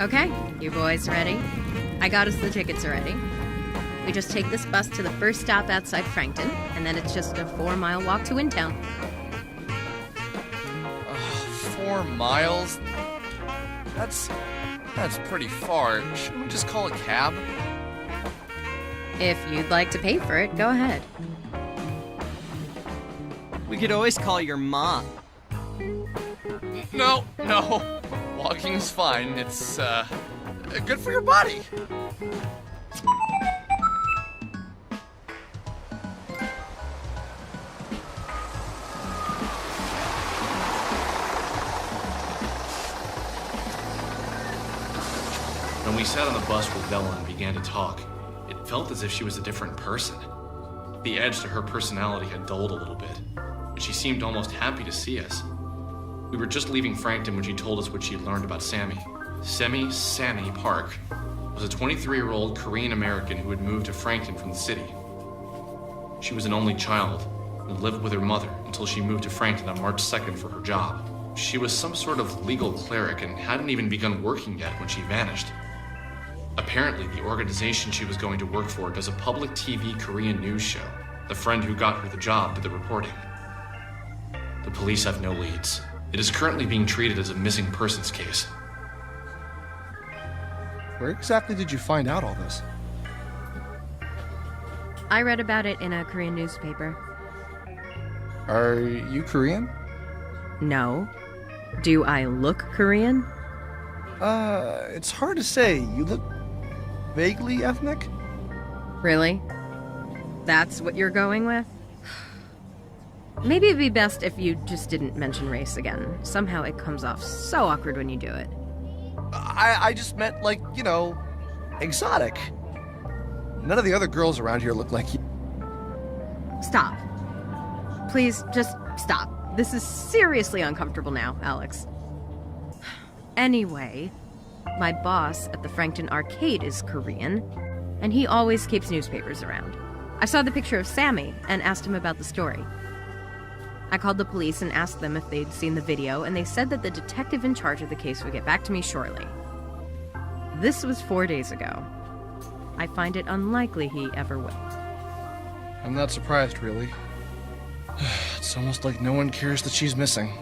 Okay, you boys ready? I got us the tickets already. We just take this bus to the first stop outside Frankton, and then it's just a 4-mile walk to Intown. 4 miles? That's pretty far. Shouldn't we just call a cab? If you'd like to pay for it, go ahead. We could always call your mom. No. Walking's fine. It's, good for your body. When we sat on the bus with Bella and began to talk, it felt as if she was a different person. The edge to her personality had dulled a little bit, and she seemed almost happy to see us. We were just leaving Frankton when she told us what she had learned about Sammy. Sammy Park was a 23-year-old Korean American who had moved to Frankton from the city. She was an only child and lived with her mother until she moved to Frankton on March 2nd for her job. She was some sort of legal cleric and hadn't even begun working yet when she vanished. Apparently, the organization she was going to work for does a public TV Korean news show. The friend who got her the job did the reporting. The police have no leads. It is currently being treated as a missing persons case. Where exactly did you find out all this? I read about it in a Korean newspaper. Are you Korean? No. Do I look Korean? It's hard to say. You look vaguely ethnic? Really? That's what you're going with? Maybe it'd be best if you just didn't mention race again. Somehow it comes off so awkward when you do it. I just meant, like, you know, exotic. None of the other girls around here look like you. Stop. Please, just stop. This is seriously uncomfortable now, Alex. Anyway, my boss at the Frankton Arcade is Korean, and he always keeps newspapers around. I saw the picture of Sammy and asked him about the story. I called the police and asked them if they'd seen the video, and they said that the detective in charge of the case would get back to me shortly. This was 4 days ago. I find it unlikely he ever will. I'm not surprised, really. It's almost like no one cares that she's missing.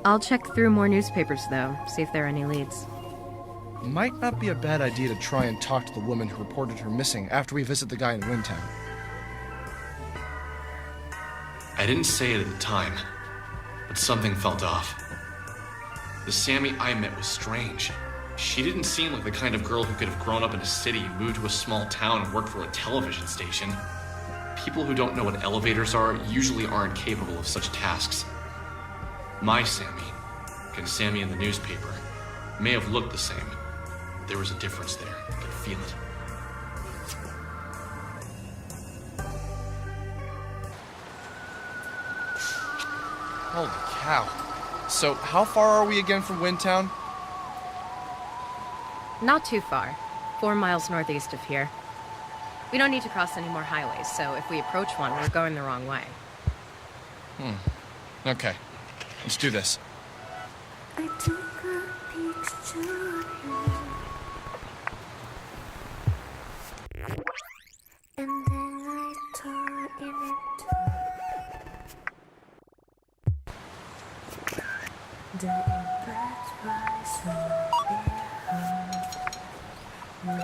I'll check through more newspapers, though, see if there are any leads. Might not be a bad idea to try and talk to the woman who reported her missing after we visit the guy in Windtown. I didn't say it at the time, but something felt off. The Sammy I met was strange. She didn't seem like the kind of girl who could have grown up in a city, moved to a small town, and worked for a television station. People who don't know what elevators are usually aren't capable of such tasks. My Sammy, and Sammy in the newspaper, may have looked the same. There was a difference there. I could feel it. Holy cow. So, how far are we again from Windtown? Not too far. 4 miles northeast of here. We don't need to cross any more highways, so if we approach one, we're going the wrong way. Okay. Let's do this. I took a picture of you, and then I tore in it. The impact rise on my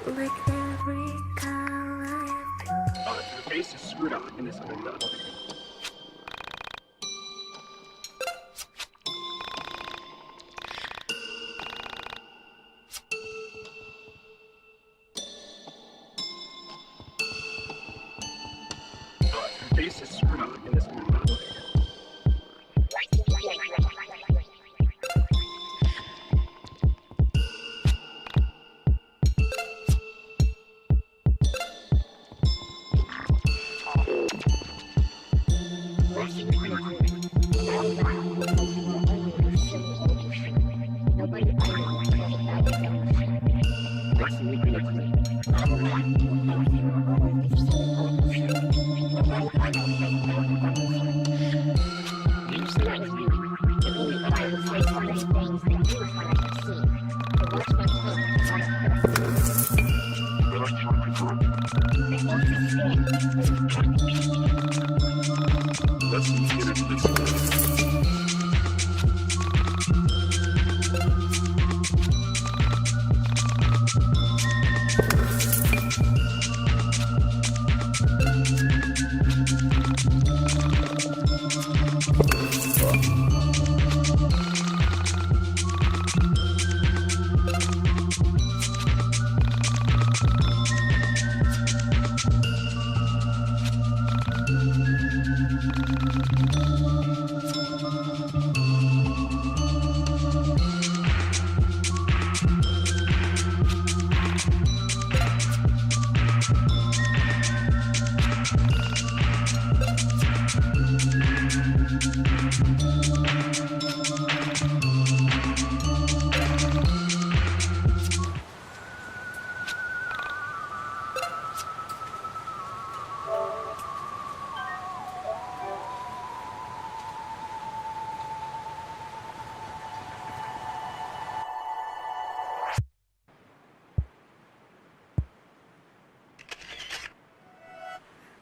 like every car I have. Your face is screwed up in this window. Your face is screwed up in this window. Let's get into this.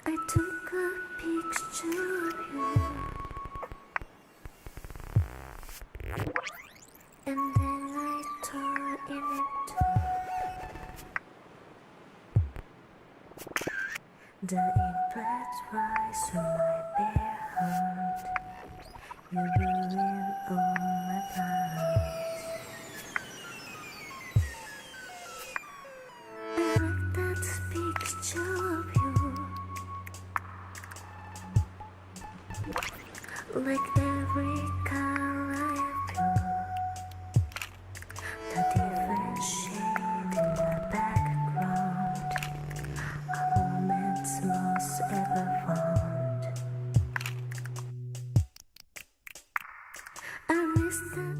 I took a picture of you, and then I tore in it. The ink bloods rise from my bare heart. You ruin all my plans. I like that picture of you. Like every color I feel, the different shade in the background, a moment's lost ever found. I miss that.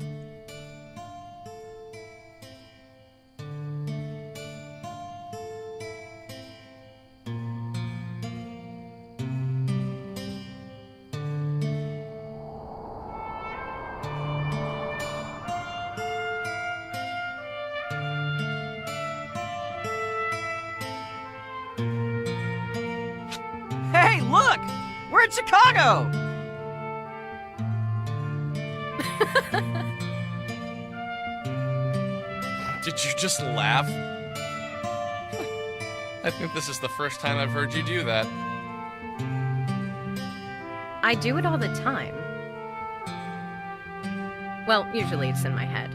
Hey, look! We're in Chicago! Did you just laugh? I think this is the first time I've heard you do that. I do it all the time. Well, usually it's in my head.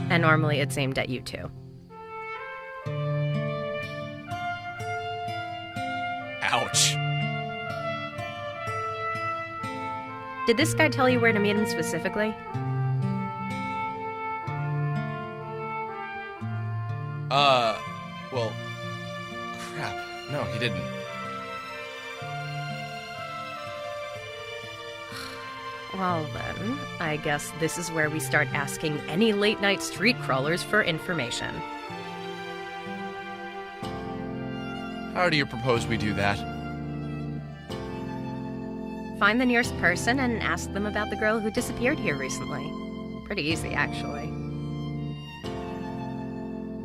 And normally it's aimed at you too. Ouch. Did this guy tell you where to meet him specifically? Well, crap. No, he didn't. Well then, I guess this is where we start asking any late-night street crawlers for information. How do you propose we do that? Find the nearest person and ask them about the girl who disappeared here recently. Pretty easy, actually.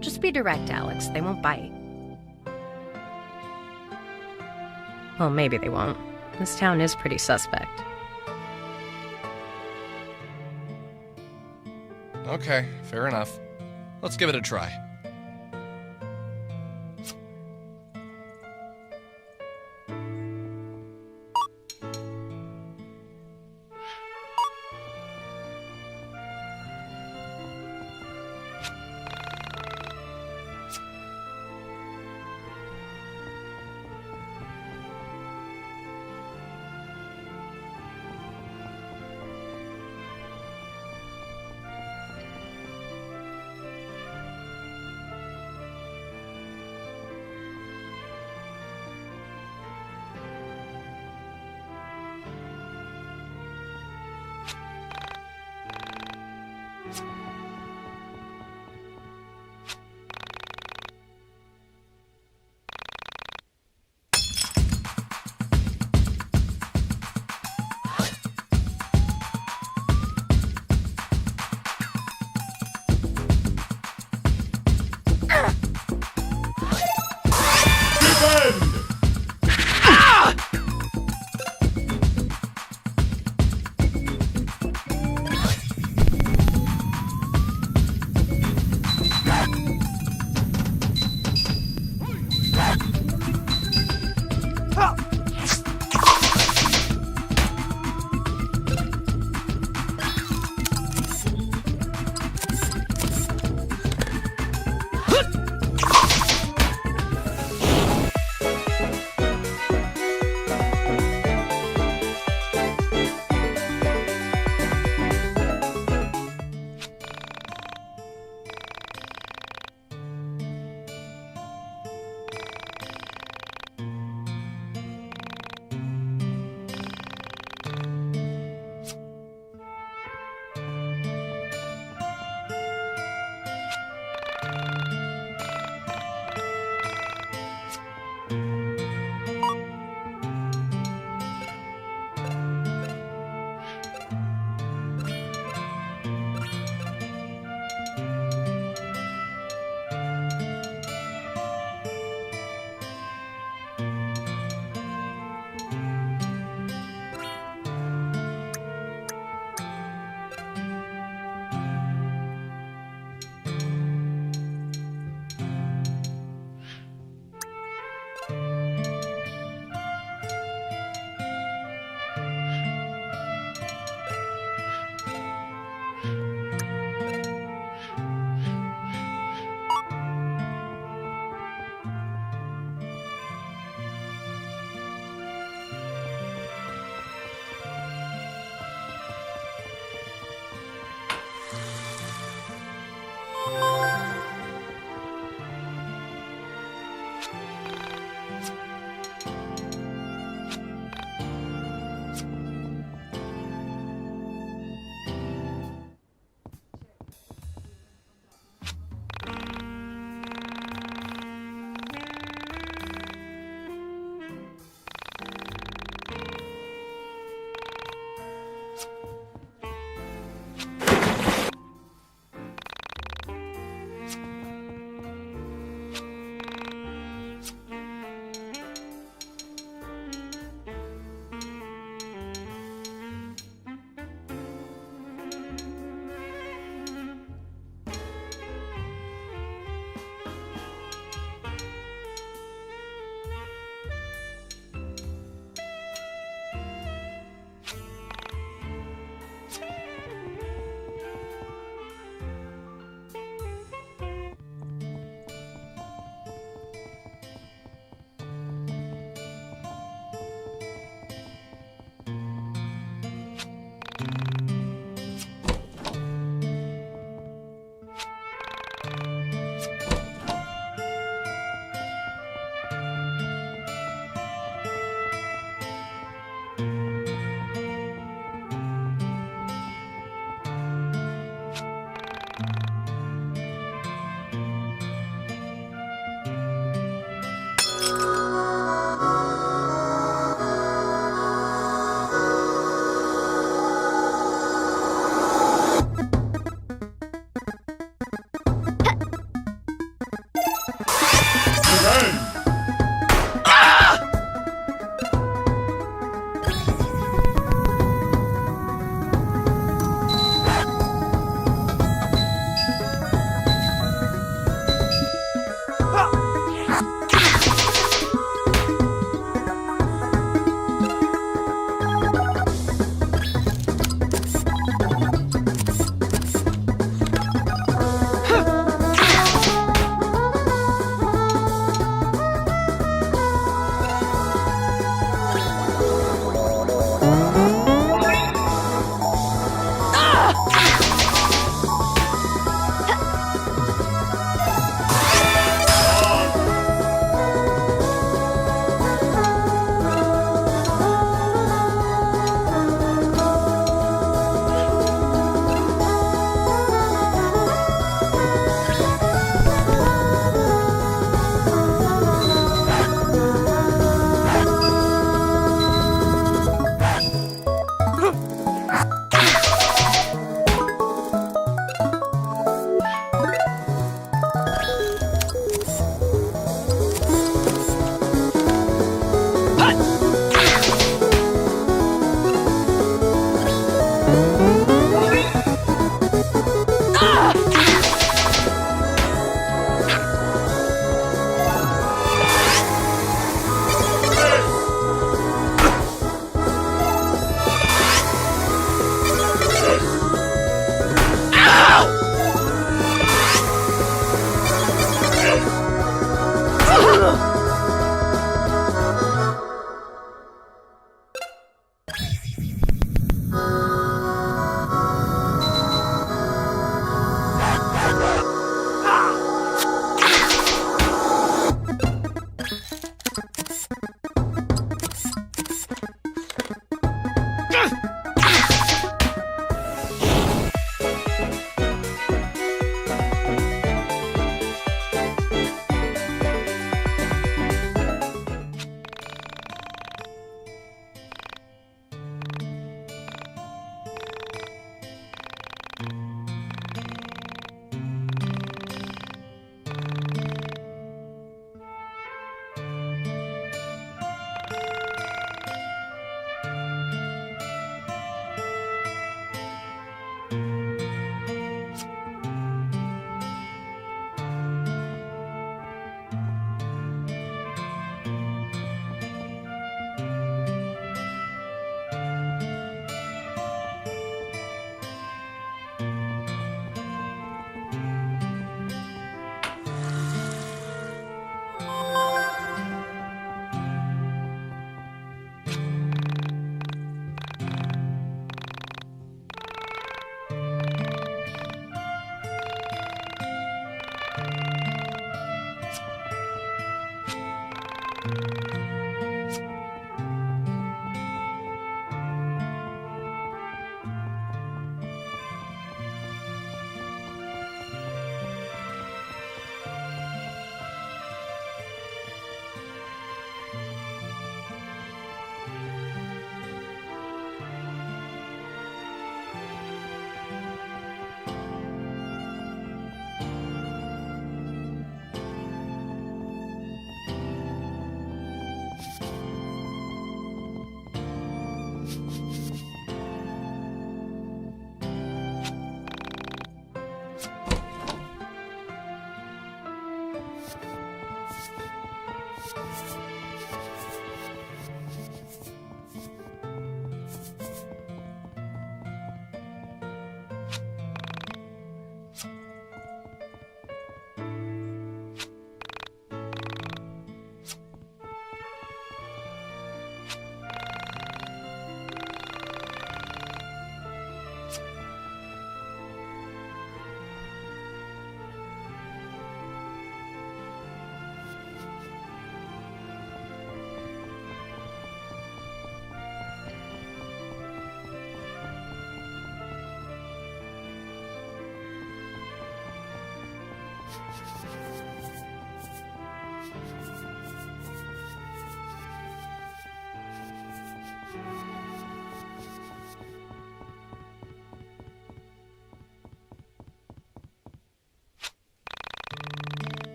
Just be direct, Alex. They won't bite. Well, maybe they won't. This town is pretty suspect. Okay, fair enough. Let's give it a try.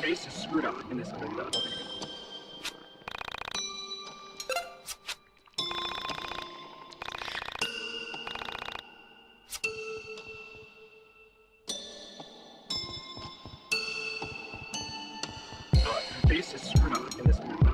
Your face is screwed up in this window. Your face is screwed up in this window.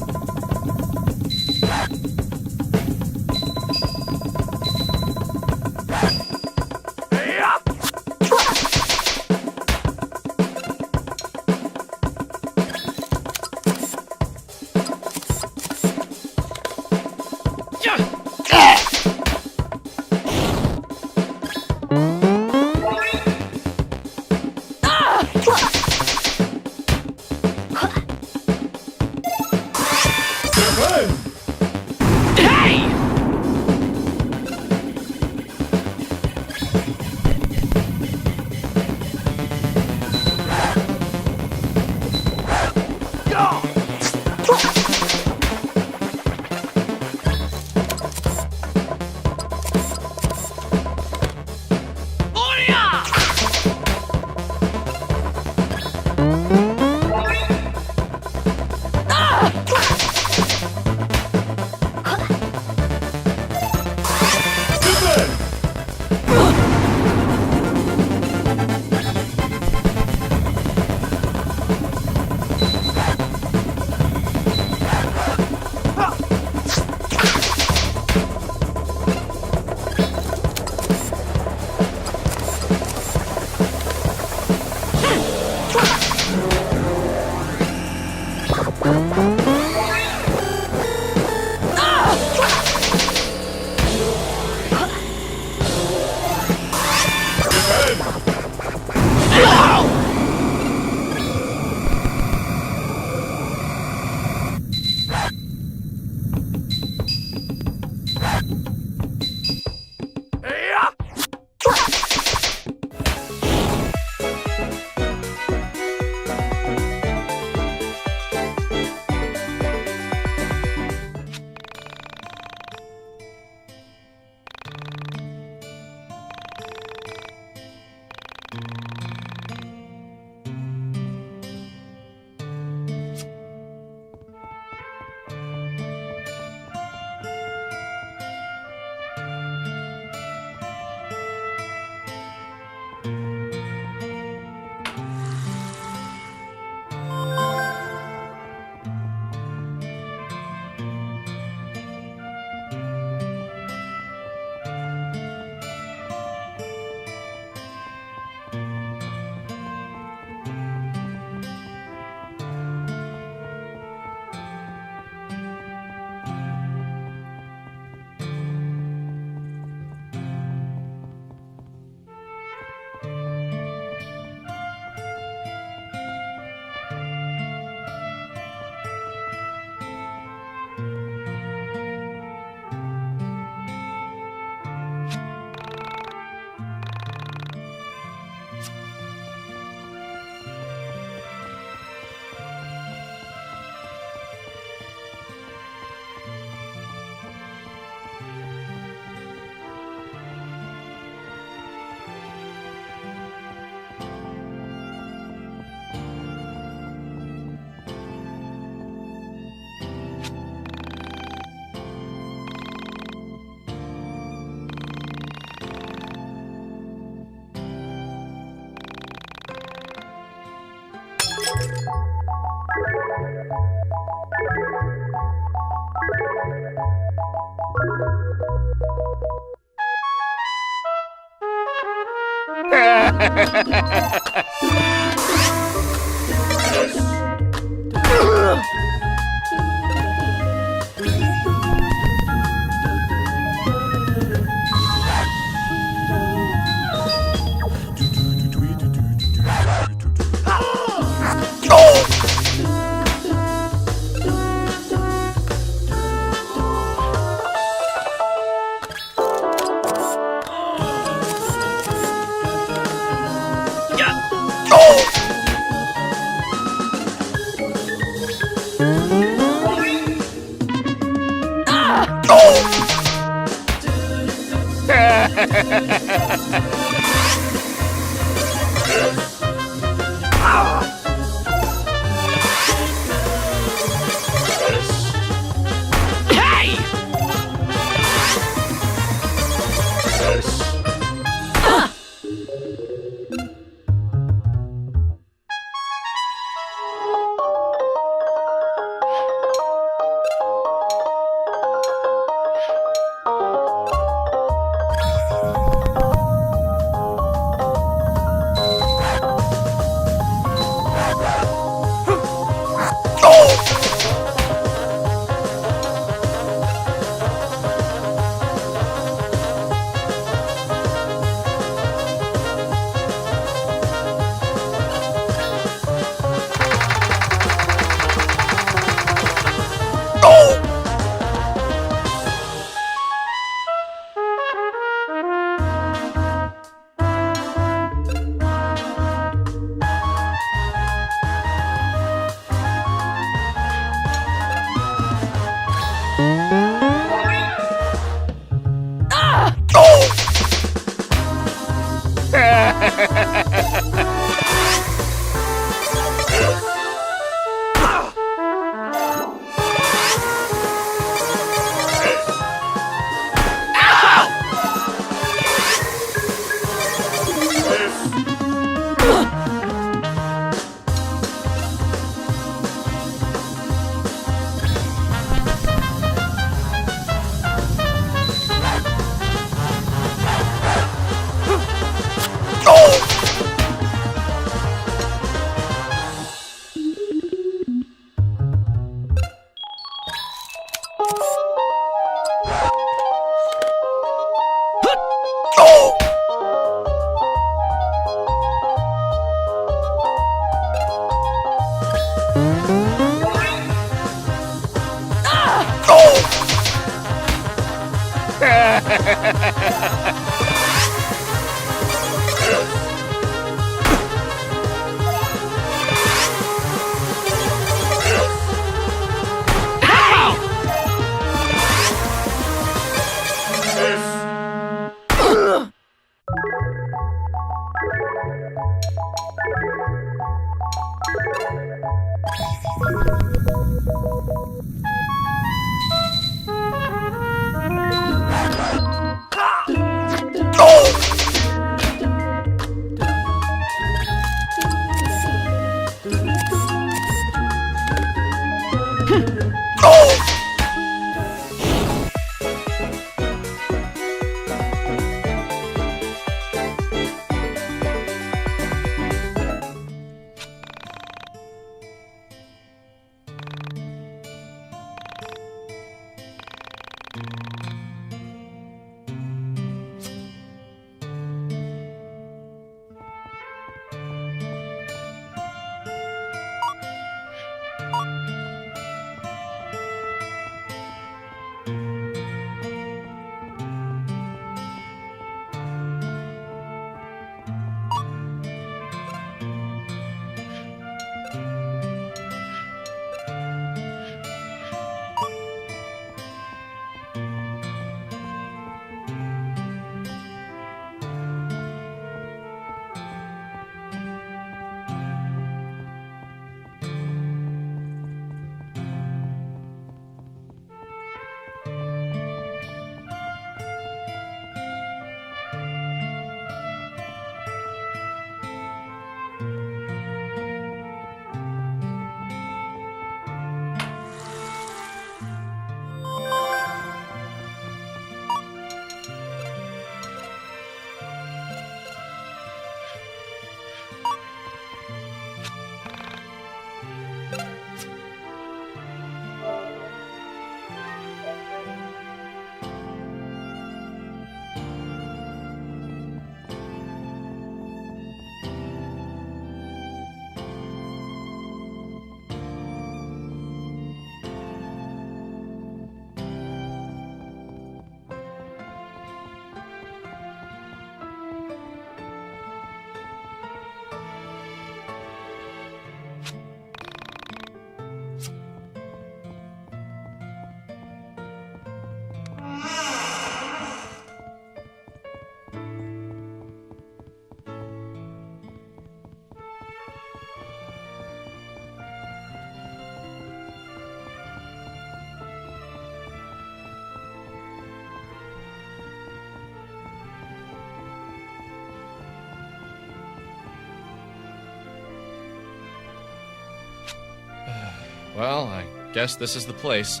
Well, I guess this is the place.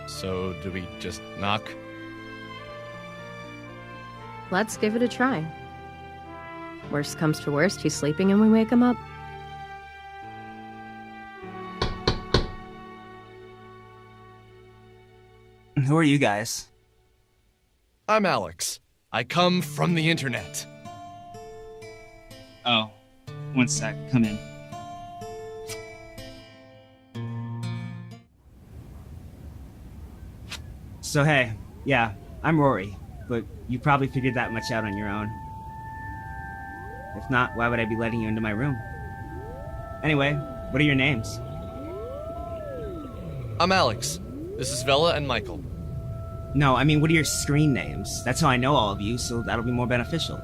So, do we just knock? Let's give it a try. Worst comes to worst, he's sleeping and we wake him up. Who are you guys? I'm Alex. I come from the internet. Oh, one sec. Come in. So hey, yeah, I'm Rory, but you probably figured that much out on your own. If not, why would I be letting you into my room? Anyway, what are your names? I'm Alex. This is Vela and Michael. No, I mean, what are your screen names? That's how I know all of you, so that'll be more beneficial.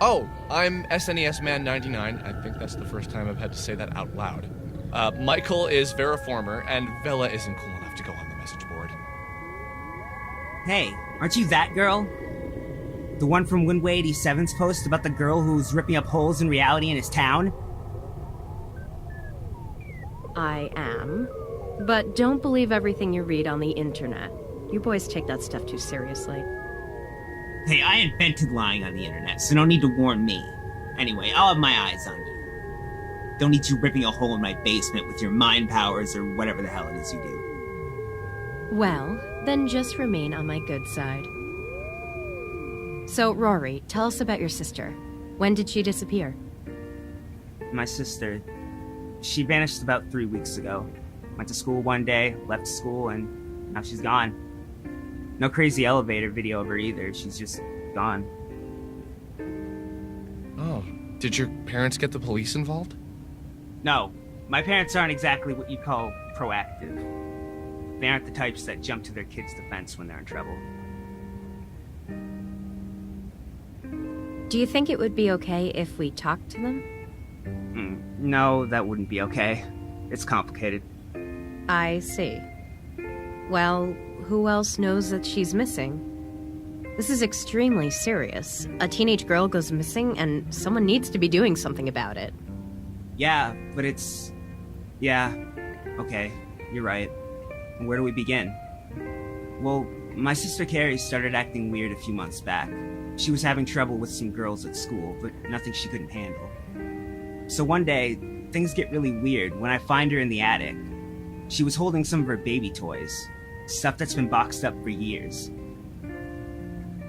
Oh, I'm SNES Man 99. I think that's the first time I've had to say that out loud. Michael is Veriformer, and Vela isn't cool enough to go on the message board. Hey, aren't you that girl? The one from Windway 87's post about the girl who's ripping up holes in reality in his town? I am. But don't believe everything you read on the internet. You boys take that stuff too seriously. Hey, I invented lying on the internet, so no need to warn me. Anyway, I'll have my eyes on you. Don't need you ripping a hole in my basement with your mind powers or whatever the hell it is you do. Well, then just remain on my good side. So, Rory, tell us about your sister. When did she disappear? My sister, she vanished about 3 weeks ago. Went to school one day, left school, and now she's gone. No crazy elevator video of her either, she's just gone. Oh, did your parents get the police involved? No, my parents aren't exactly what you call proactive. They aren't the types that jump to their kids' defense when they're in trouble. Do you think it would be okay if we talked to them? No, that wouldn't be okay. It's complicated. I see. Well, who else knows that she's missing? This is extremely serious. A teenage girl goes missing, and someone needs to be doing something about it. Yeah, but it's... Yeah, okay, you're right. Where do we begin? Well, my sister Carrie started acting weird a few months back. She was having trouble with some girls at school, but nothing she couldn't handle. So one day, things get really weird when I find her in the attic. She was holding some of her baby toys, stuff that's been boxed up for years.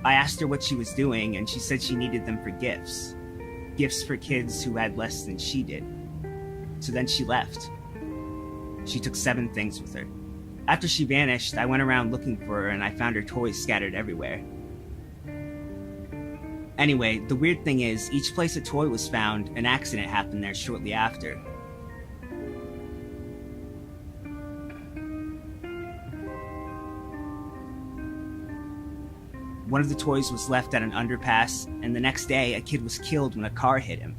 I asked her what she was doing, and she said she needed them for gifts. Gifts for kids who had less than she did. So then she left. She took 7 things with her. After she vanished, I went around looking for her, and I found her toys scattered everywhere. Anyway, the weird thing is, each place a toy was found, an accident happened there shortly after. One of the toys was left at an underpass, and the next day, a kid was killed when a car hit him.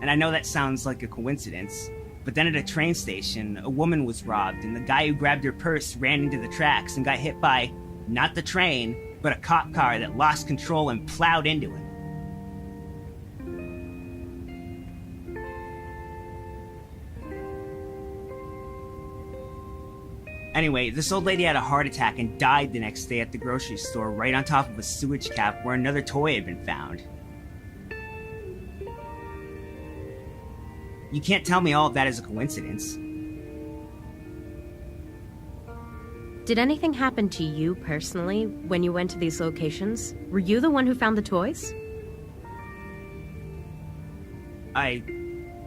And I know that sounds like a coincidence, but then at a train station, a woman was robbed, and the guy who grabbed her purse ran into the tracks and got hit by, not the train, but a cop car that lost control and plowed into him. Anyway, this old lady had a heart attack and died the next day at the grocery store right on top of a sewage cap where another toy had been found. You can't tell me all of that is a coincidence. Did anything happen to you personally when you went to these locations? Were you the one who found the toys?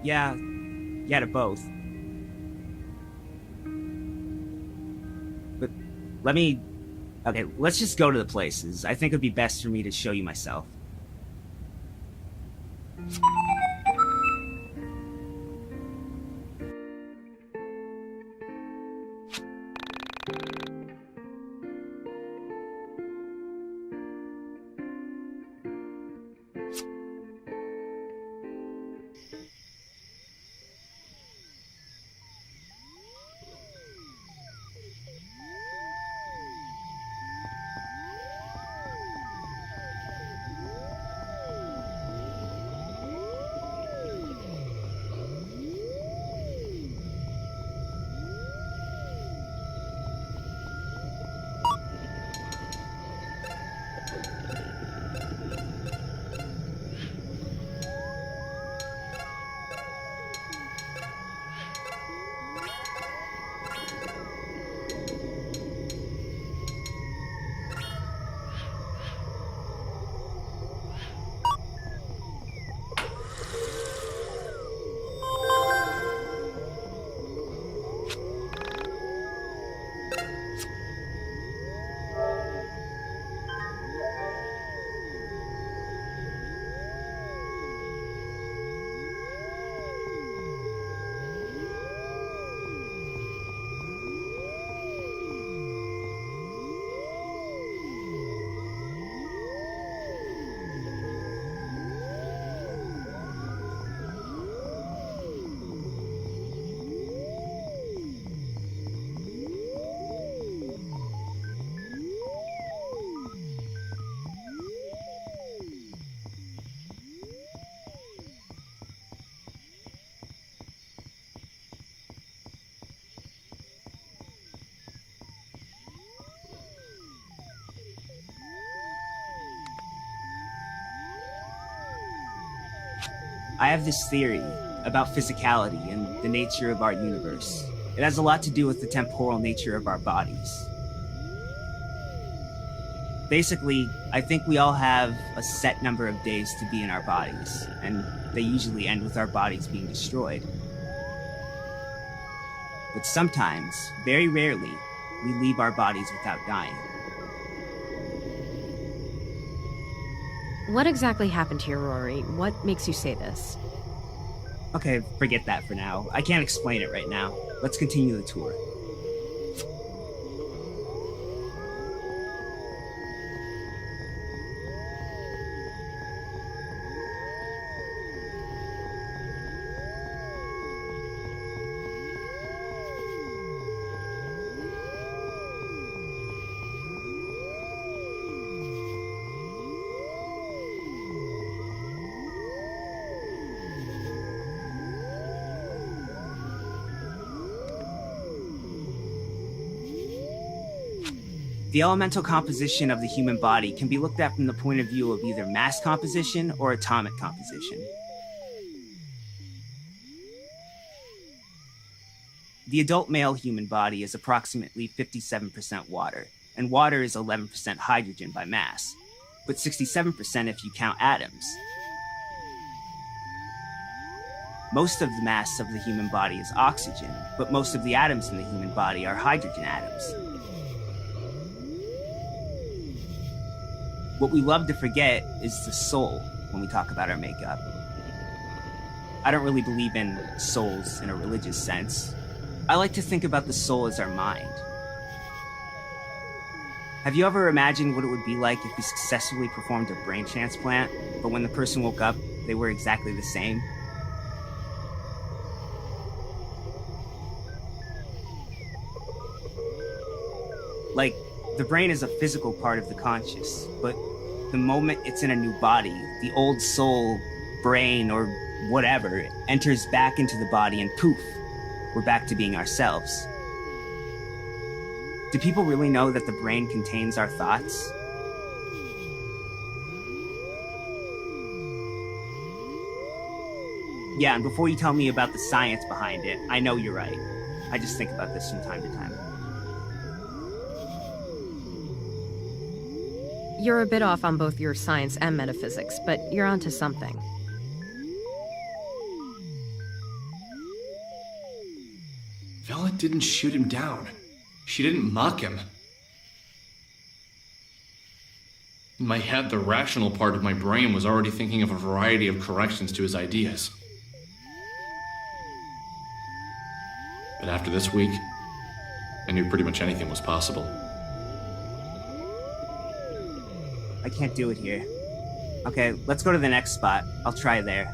Yeah, to both. But let's just go to the places. I think it'd be best for me to show you myself. I have this theory about physicality and the nature of our universe. It has a lot to do with the temporal nature of our bodies. Basically, I think we all have a set number of days to be in our bodies, and they usually end with our bodies being destroyed. But sometimes, very rarely, we leave our bodies without dying. What exactly happened here, Rory? What makes you say this? Okay, forget that for now. I can't explain it right now. Let's continue the tour. The elemental composition of the human body can be looked at from the point of view of either mass composition or atomic composition. The adult male human body is approximately 57% water, and water is 11% hydrogen by mass, but 67% if you count atoms. Most of the mass of the human body is oxygen, but most of the atoms in the human body are hydrogen atoms. What we love to forget is the soul when we talk about our makeup. I don't really believe in souls in a religious sense. I like to think about the soul as our mind. Have you ever imagined what it would be like if we successfully performed a brain transplant, but when the person woke up, they were exactly the same? Like, the brain is a physical part of the conscious, but the moment it's in a new body, the old soul, brain, or whatever enters back into the body and poof, we're back to being ourselves. Do people really know that the brain contains our thoughts? Yeah, and before you tell me about the science behind it, I know you're right. I just think about this from time to time. You're a bit off on both your science and metaphysics, but you're onto something. Vela didn't shoot him down. She didn't mock him. In my head, the rational part of my brain was already thinking of a variety of corrections to his ideas. But after this week, I knew pretty much anything was possible. I can't do it here. Okay, let's go to the next spot. I'll try there.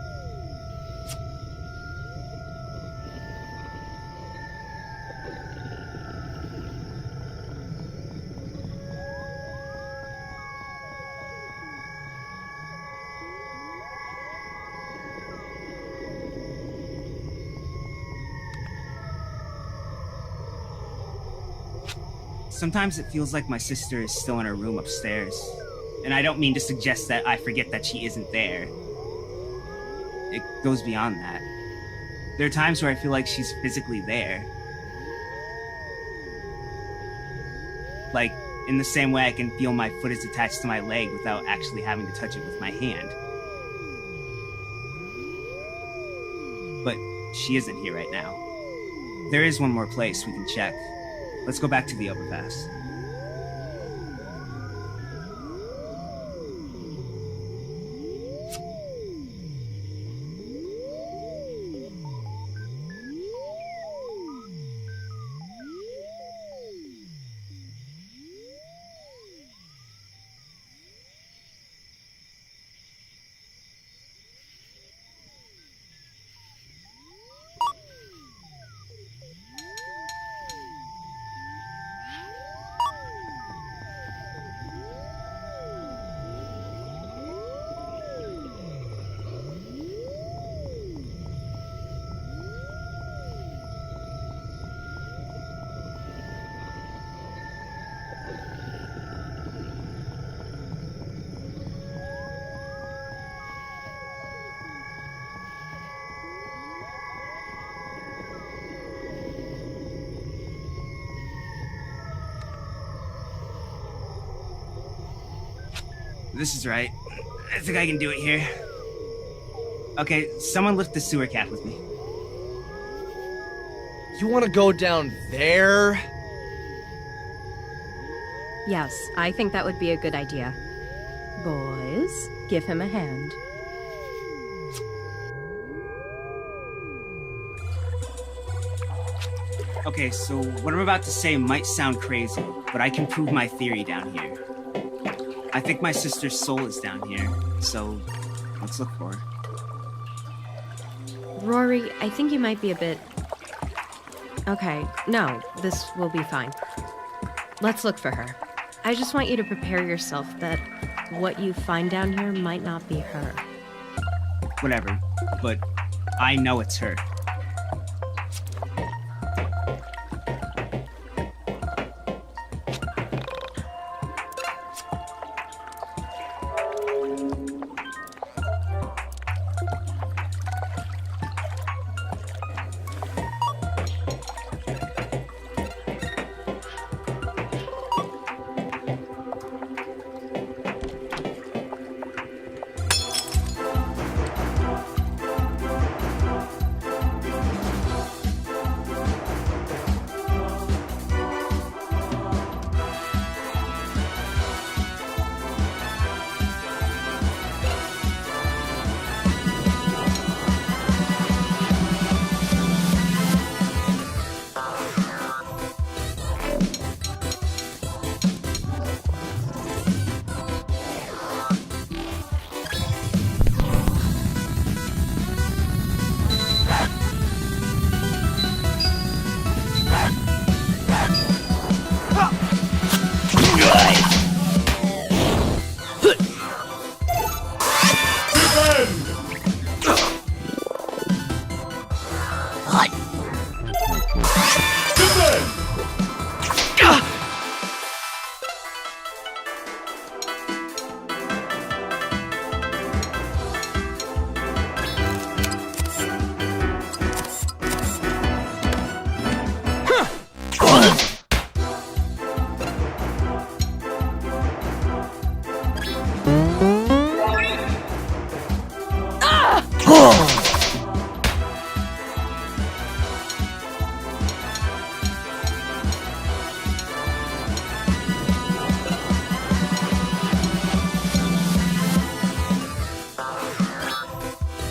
Sometimes it feels like my sister is still in her room upstairs. And I don't mean to suggest that I forget that she isn't there. It goes beyond that. There are times where I feel like she's physically there. Like, in the same way I can feel my foot is attached to my leg without actually having to touch it with my hand. But she isn't here right now. There is one more place we can check. Let's go back to the overpass. This is right. I think I can do it here. Okay, someone lift the sewer cat with me. You want to go down there? Yes, I think that would be a good idea. Boys, give him a hand. Okay, so what I'm about to say might sound crazy, but I can prove my theory down here. I think my sister's soul is down here, so let's look for her. Rory, I think you might be a bit... Okay, no, this will be fine. Let's look for her. I just want you to prepare yourself that what you find down here might not be her. Whatever, but I know it's her.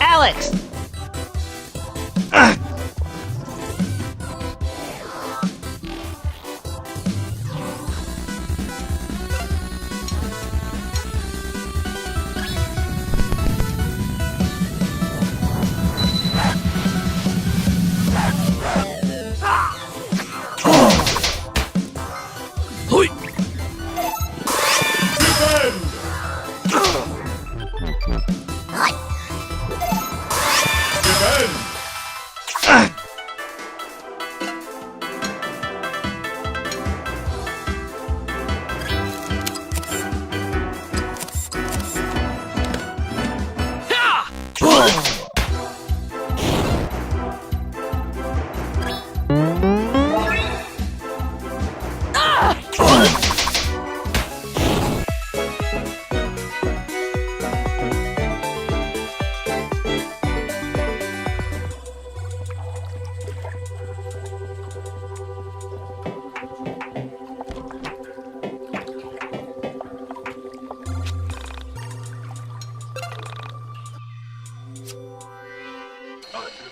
Alex!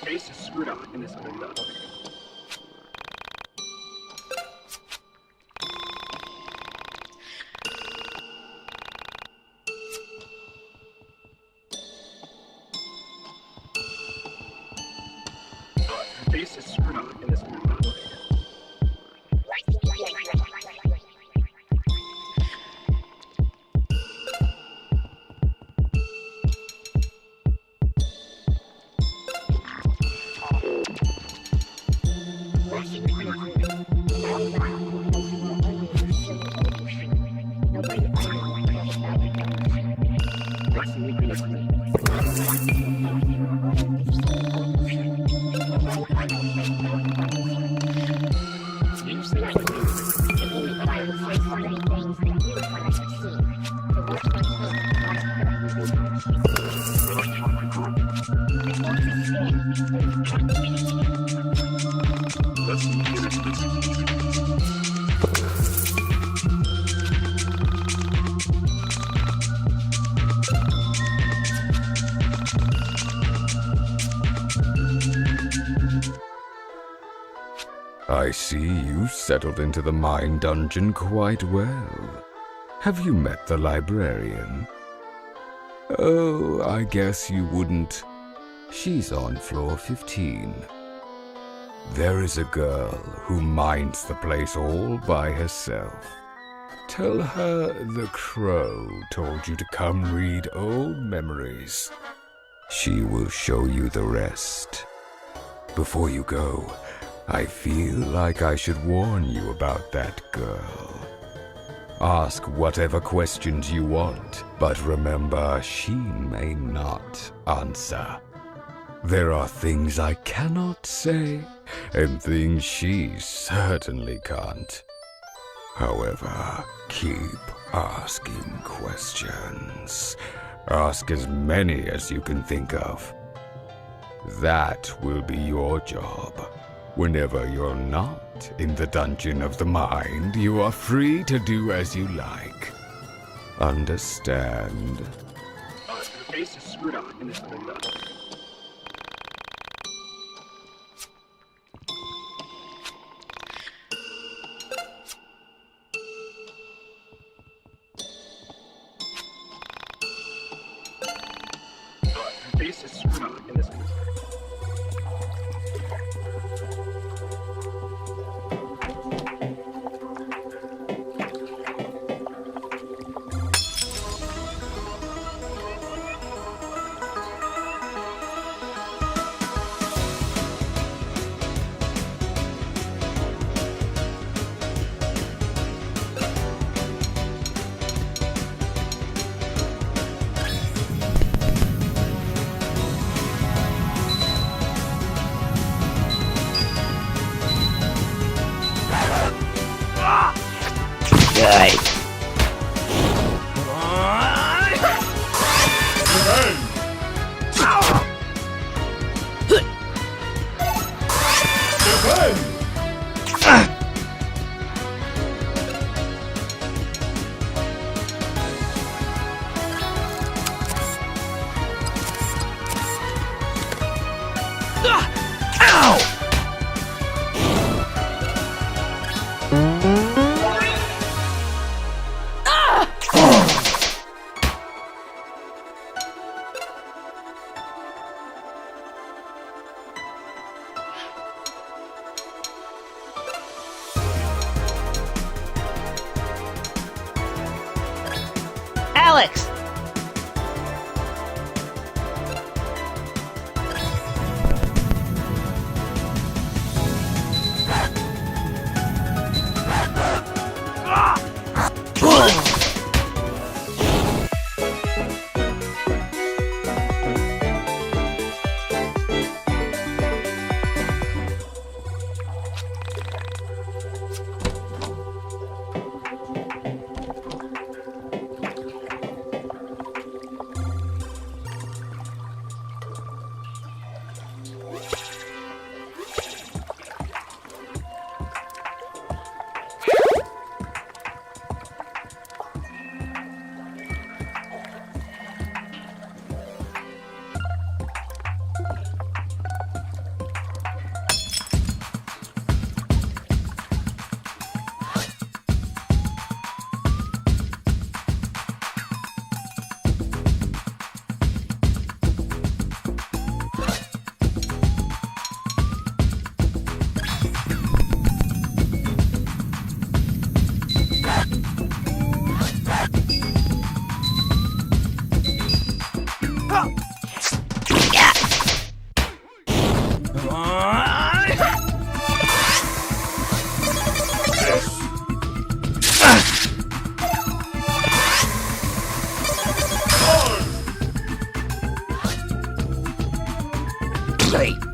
The face is screwed up in this window. The face is screwed up in this window. Things that you want to succeed. To watch my I see you settled into the mine dungeon quite well. Have you met the librarian? Oh, I guess you wouldn't. She's on floor 15. There is a girl who minds the place all by herself. Tell her the crow told you to come read old memories. She will show you the rest. Before you go, I feel like I should warn you about that girl. Ask whatever questions you want, but remember, she may not answer. There are things I cannot say, and things she certainly can't. However, keep asking questions. Ask as many as you can think of. That will be your job. Whenever you're not in the dungeon of the mind, you are free to do as you like. Understand? The base is screwed up in this window. The base is screwed up in this window. Alex! Late.